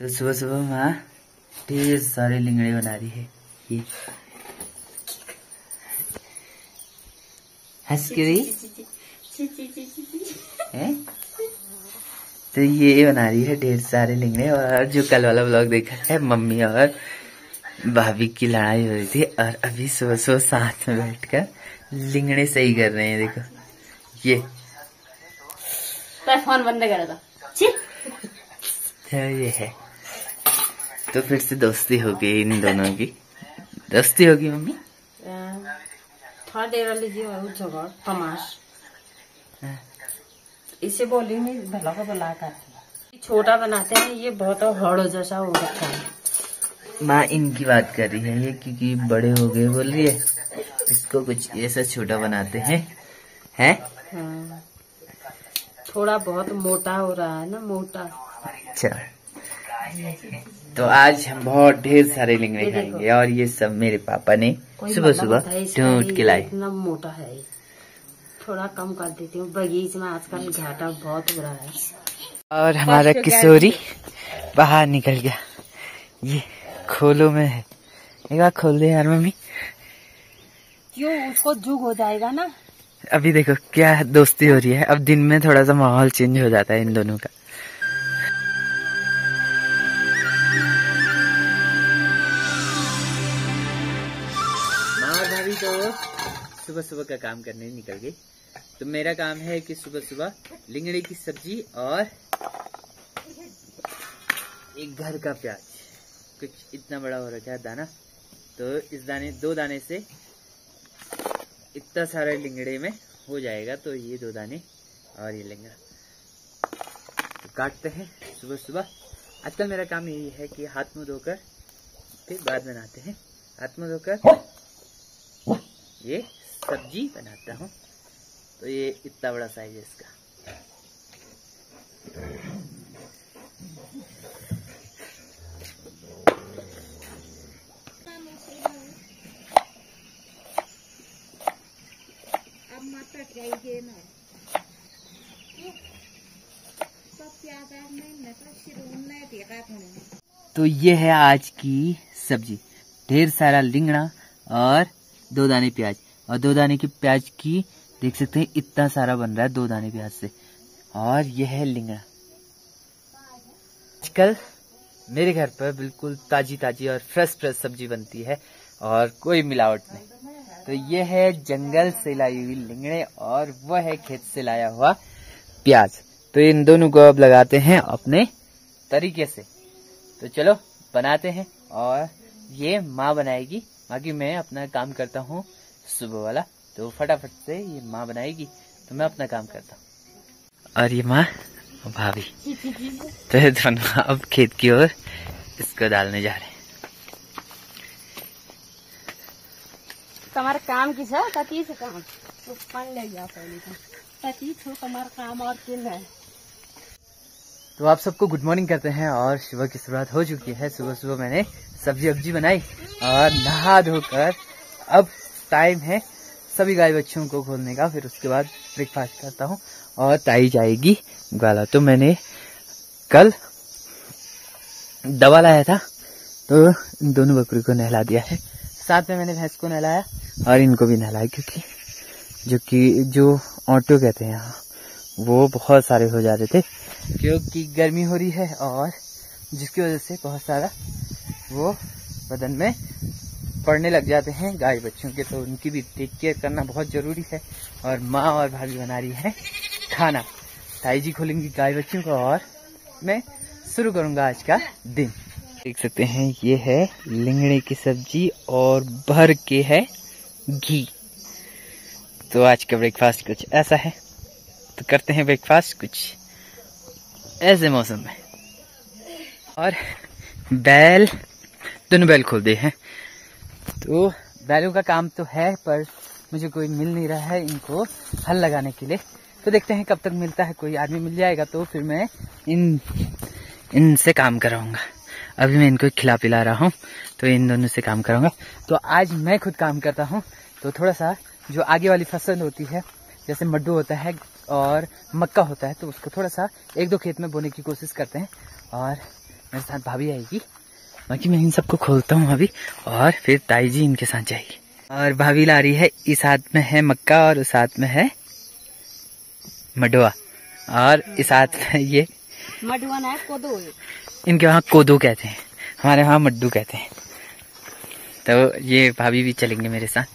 तो सुबह सुबह माँ ढेर सारे लिंगड़े बना रही है। ये हंस के रही है। तो ये बना रही है ढेर सारे लिंगड़े। और जो कल वाला व्लॉग देखा है, मम्मी और भाभी की लड़ाई हो रही थी, और अभी सुबह सुबह साथ में बैठकर लिंगड़े सही कर रहे हैं। देखो ये फोन बंद कर दो। ये है। तो फिर से दोस्ती हो गई इन दोनों की। दोस्ती होगी मम्मी। थोड़ा देर लीजिए और तमाश इसे बोली नहीं भला को बुला कर छोटा बनाते हैं। ये बहुत हड़ो जैसा हो रखा है। माँ इनकी बात कर रही है ये, क्योंकि बड़े हो गए बोल रही है, इसको कुछ ऐसा छोटा बनाते हैं। हैं? हाँ। थोड़ा बहुत मोटा हो रहा है ना, मोटा। अच्छा, तो आज हम बहुत ढेर सारे लिंगड़े खाएंगे। और ये सब मेरे पापा ने सुबह सुबह ढूंढ के लाए। इतना मोटा है, थोड़ा कम कर देती हूँ। बगीचे में आजकल घाटा बहुत बुरा है। और हमारा किशोरी बाहर निकल गया। ये खोलो में है। एक बार खोल दे यार मम्मी। क्यों? उसको जुग हो जाएगा ना। अभी देखो क्या दोस्ती हो रही है। अब दिन में थोड़ा सा माहौल चेंज हो जाता है इन दोनों का। माँ और भाभी तो सुबह सुबह का काम करने निकल गई। तो मेरा काम है कि सुबह सुबह लिंगड़े की सब्जी और एक घर का प्याज, कुछ इतना बड़ा हो रखा है दाना। तो इस दाने, 2 दाने से इतना सारे लिंगड़े में हो जाएगा। तो ये 2 दाने और ये लिंगड़ा तो काटते हैं सुबह सुबह। आजकल मेरा काम यही है कि हाथ मुंह धोकर फिर बाद बनाते हैं। हाथ मुंह धोकर ये सब्जी बनाता हूँ। तो ये इतना बड़ा साइज है इसका। तो ये है आज की सब्जी। ढेर सारा लिंगड़ा और 2 दाने प्याज। और 2 दाने की प्याज की देख सकते हैं इतना सारा बन रहा है 2 दाने प्याज से। और यह है लिंगड़ा। आजकल मेरे घर पर बिल्कुल ताजी ताजी और फ्रेश सब्जी बनती है और कोई मिलावट नहीं। तो ये है जंगल से लाई हुई लिंगड़े और वह है खेत से लाया हुआ प्याज। तो इन दोनों को अब लगाते हैं अपने तरीके से। तो चलो बनाते हैं। और ये माँ बनाएगी, बाकी मैं अपना काम करता हूँ सुबह वाला। तो फटाफट से ये माँ बनाएगी तो मैं अपना काम करता हूँ। और ये माँ भाभी तो ये दोनों अब खेत की ओर इसको डालने जा रहे हैं। तुम्हारा काम किस है? तती से काम तो पढ़ ले जा पहले तो तती तो तुम्हारा काम और किन है। तो आप सबको गुड मॉर्निंग करते हैं। और सुबह की शुरुआत हो चुकी है। सुबह सुबह मैंने सब्जी बनाई और नहा धोकर अब टाइम है सभी गाय बच्चों को खोलने का। फिर उसके बाद ब्रेकफास्ट करता हूँ और ताई जाएगी ग्वाला। तो मैंने कल दवा लाया था तो इन दोनों बकरी को नहला दिया है। साथ में मैंने भैंस को नहलाया और इनको भी नहलाया, क्योंकि जो ऑटो कहते हैं यहाँ वो बहुत सारे हो जा रहे थे, क्योंकि गर्मी हो रही है और जिसकी वजह से बहुत सारा वो बदन में पड़ने लग जाते हैं गाय बच्चों के। तो उनकी भी टेक केयर करना बहुत जरूरी है। और माँ और भाभी बना रही है खाना। ताई जी खोलेंगी गाय बच्चों को और मैं शुरू करूंगा आज का दिन। देख सकते हैं ये है लिंगड़े की सब्जी और भर के है घी। तो आज का ब्रेकफास्ट कुछ ऐसा है। तो करते हैं ब्रेकफास्ट कुछ ऐसे मौसम में। और बैल, दोनों बैल खोल दिए हैं। तो बैलों का काम तो है, पर मुझे कोई मिल नहीं रहा है इनको हल लगाने के लिए। तो देखते हैं कब तक मिलता है। कोई आदमी मिल जाएगा तो फिर मैं इनसे काम कराऊंगा। अभी मैं इनको खिला पिला रहा हूँ तो इन दोनों से काम कराऊंगा। तो आज मैं खुद काम करता हूँ। तो थोड़ा सा जो आगे वाली फसल होती है, जैसे मड्डू होता है और मक्का होता है, तो उसको थोड़ा सा 1-2 खेत में बोने की कोशिश करते हैं। और मेरे साथ भाभी आएगी, बाकी मैं इन सबको खोलता हूँ अभी, और फिर ताई जी इनके साथ जाएगी। और भाभी ला रही है, इस हाथ में है मक्का और उस हाथ में है मडुआ, और इस हाथ में ये मडुआ ना कोदो, इनके वहाँ कोदो कहते हैं, हमारे वहाँ मड्डू कहते हैं। तो ये भाभी भी चलेंगे मेरे साथ,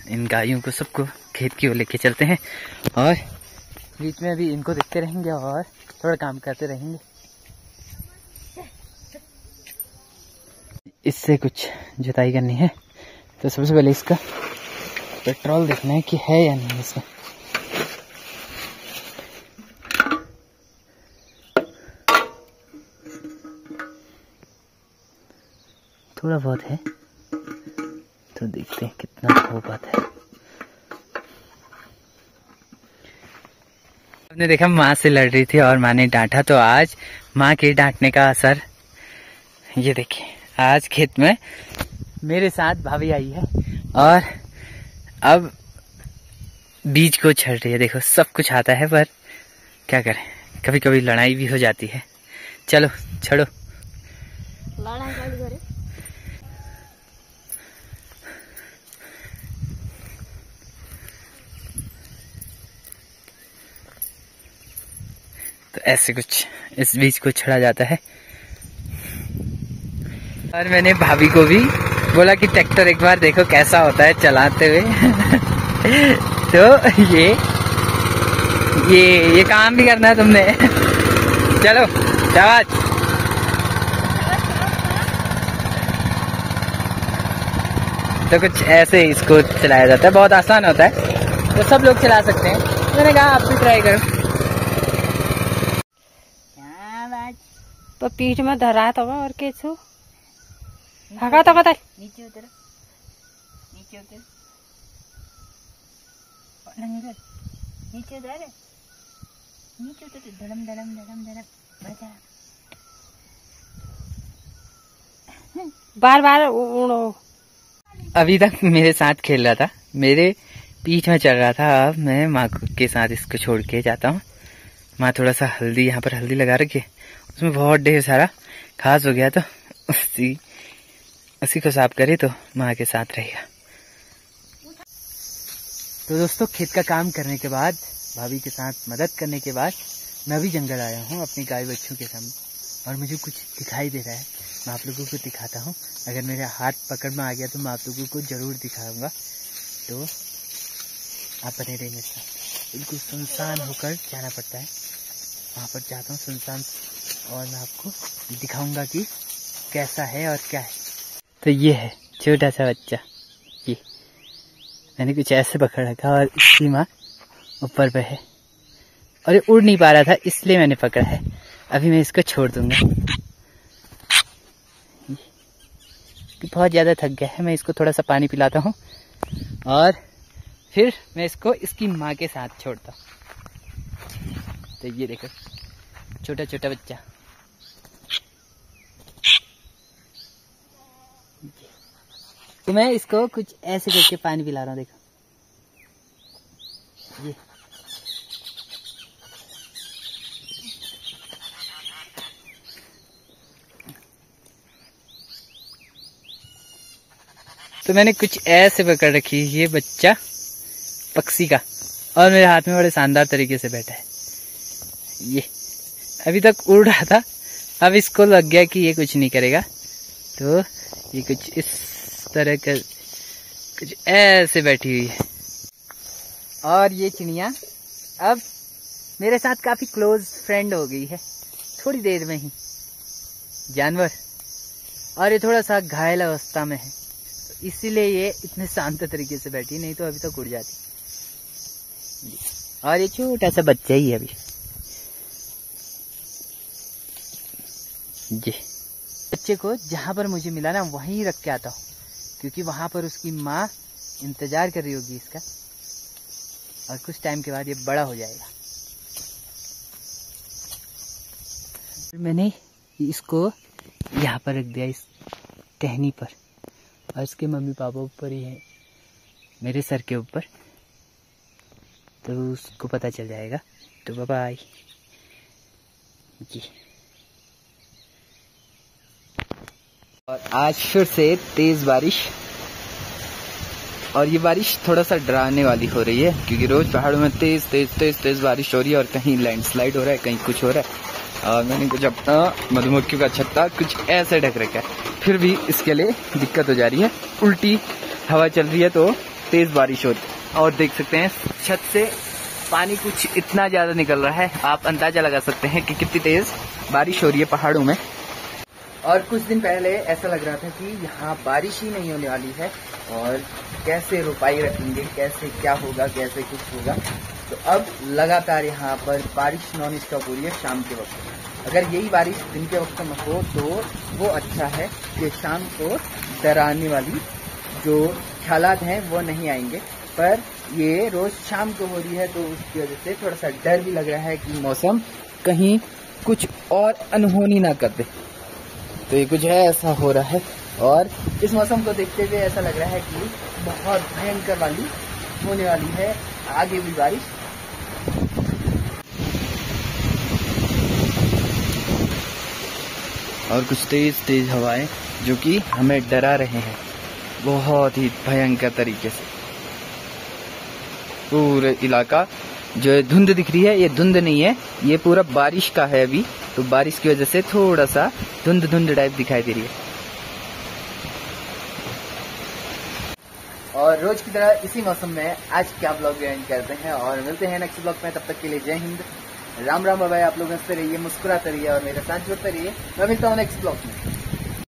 इन गायों को सबको खेत की ओर लेके चलते हैं, और बीच में भी इनको देखते रहेंगे और थोड़ा काम करते रहेंगे। इससे कुछ जुताई करनी है, तो सबसे पहले इसका पेट्रोल देखना है कि है या नहीं इसमें। थोड़ा बहुत है, तो देखते हैं कितना हो पाता है। हमने देखा माँ से लड़ रही थी और माँ ने डांटा, तो आज माँ के डांटने का असर, ये देखिए आज खेत में मेरे साथ भाभी आई है और अब बीज को छड़ रही है। देखो सब कुछ आता है, पर क्या करें, कभी कभी लड़ाई भी हो जाती है। चलो छड़ो। तो ऐसे कुछ इस बीज को छड़ा जाता है। और मैंने भाभी को भी बोला कि ट्रैक्टर एक बार देखो कैसा होता है चलाते हुए। तो ये काम भी करना है तुमने। चलो शाबाश। तो कुछ ऐसे इसको चलाया जाता है, बहुत आसान होता है, तो सब लोग चला सकते हैं। मैंने कहा आप भी ट्राई करो। तो पीठ में धरा तो और कैसो हगा तो कता नीचे उतर, नीचे उतर, नीचे उतर, नीचे उतर, धड़म धड़म धड़म धड़म बजा। बार बार उड़ो। अभी तक मेरे साथ खेल रहा था, मेरे पीठ में चल रहा था। अब मैं माँ के साथ इसको छोड़ के जाता हूँ। माँ थोड़ा सा हल्दी, यहाँ पर हल्दी लगा रखी है, उसमें बहुत ढेर सारा घास हो गया, तो उसी को साफ करे तो माँ के साथ रहेगा। तो दोस्तों खेत का काम करने के बाद, भाभी के साथ मदद करने के बाद, मैं भी जंगल आया हूँ अपनी गाय बच्चों के सामने, और मुझे कुछ दिखाई दे रहा है। मैं आप लोगों को दिखाता हूँ। अगर मेरे हाथ पकड़ में आ गया तो मैं आप लोगों को जरूर दिखाऊंगा, तो आप बने रहिए मेरे साथ। बिल्कुल सुनसान होकर जाना पड़ता है, वहाँ पर जाता हूँ सुनसान, और मैं आपको दिखाऊंगा कि कैसा है और क्या है। तो ये है छोटा सा बच्चा, ये मैंने कुछ ऐसे पकड़ रखा और इसकी माँ ऊपर पे है, और ये उड़ नहीं पा रहा था इसलिए मैंने पकड़ा है। अभी मैं इसको छोड़ दूंगा, बहुत ज़्यादा थक गया है। मैं इसको थोड़ा सा पानी पिलाता हूँ और फिर मैं इसको इसकी माँ के साथ छोड़ता हूँ। तो ये देखो छोटा छोटा बच्चा, तो मैं इसको कुछ ऐसे करके पानी पिला रहा हूँ। देखो ये तो मैंने कुछ ऐसे पकड़ रखी है, ये बच्चा पक्षी का, और मेरे हाथ में बड़े शानदार तरीके से बैठा है। ये अभी तक उड़ रहा था, अब इसको लग गया कि ये कुछ नहीं करेगा, तो ये कुछ इस तरह का कुछ ऐसे बैठी हुई है। और ये चिड़िया अब मेरे साथ काफी क्लोज फ्रेंड हो गई है थोड़ी देर में ही, जानवर। और ये थोड़ा सा घायल अवस्था में है, तो इसीलिए ये इतने शांत तरीके से बैठी, नहीं तो अभी तक उड़ जाती। और ये छोटा सा बच्चा ही है अभी। जी बच्चे को जहां पर मुझे मिला ना वहीं रख के आता हूँ, क्योंकि वहां पर उसकी माँ इंतजार कर रही होगी इसका, और कुछ टाइम के बाद ये बड़ा हो जाएगा। मैंने इसको यहाँ पर रख दिया, इस टहनी पर, और इसके मम्मी पापा ऊपर ही है, मेरे सर के ऊपर, तो उसको पता चल जाएगा। तो बाय बाय जी। और आज फिर से तेज बारिश, और ये बारिश थोड़ा सा डराने वाली हो रही है क्योंकि रोज पहाड़ों में तेज तेज तेज तेज बारिश हो रही है और कहीं लैंडस्लाइड हो रहा है, कहीं कुछ हो रहा है। और मैंने कुछ अपना मधुमक्खियों का छत्ता कुछ ऐसे ढक रखा है, फिर भी इसके लिए दिक्कत हो जा रही है। उल्टी हवा चल रही है तो तेज बारिश हो रही है। और देख सकते हैं छत से पानी कुछ इतना ज्यादा निकल रहा है, आप अंदाजा लगा सकते हैं कि कितनी तेज बारिश हो रही है पहाड़ों में। और कुछ दिन पहले ऐसा लग रहा था कि यहाँ बारिश ही नहीं होने वाली है और कैसे रोपाई रखेंगे, कैसे क्या होगा, कैसे कुछ होगा। तो अब लगातार यहाँ पर बारिश नॉन स्टॉप हो रही है शाम के वक्त। अगर यही बारिश दिन के वक्त में हो तो वो अच्छा है कि शाम को डराने वाली जो हालात हैं वो नहीं आएंगे, पर ये रोज शाम को हो रही है तो उसकी वजह से थोड़ा सा डर भी लग रहा है कि मौसम कहीं कुछ और अनहोनी ना कर दे। तो ये कुछ है ऐसा हो रहा है और इस मौसम को देखते हुए ऐसा लग रहा है कि बहुत भयंकर वाली होने वाली है आगे भी बारिश। और कुछ तेज तेज हवाएं जो कि हमें डरा रहे हैं बहुत ही भयंकर तरीके से। पूरे इलाका जो है धुंध दिख रही है, ये धुंध नहीं है, ये पूरा बारिश का है अभी, तो बारिश की वजह से थोड़ा सा धुंध धुंध टाइप दिखाई दे रही है। और रोज की तरह इसी मौसम में आज क्या ब्लॉग एंड करते हैं और मिलते हैं नेक्स्ट ब्लॉग में। तब तक के लिए जय हिंद, राम राम बाय। आप लोग हंसते रहिए, मुस्कुराते रहिए और मेरे साथ जुड़ते रहिए। मैं मिलता हूँ नेक्स्ट ब्लॉग में।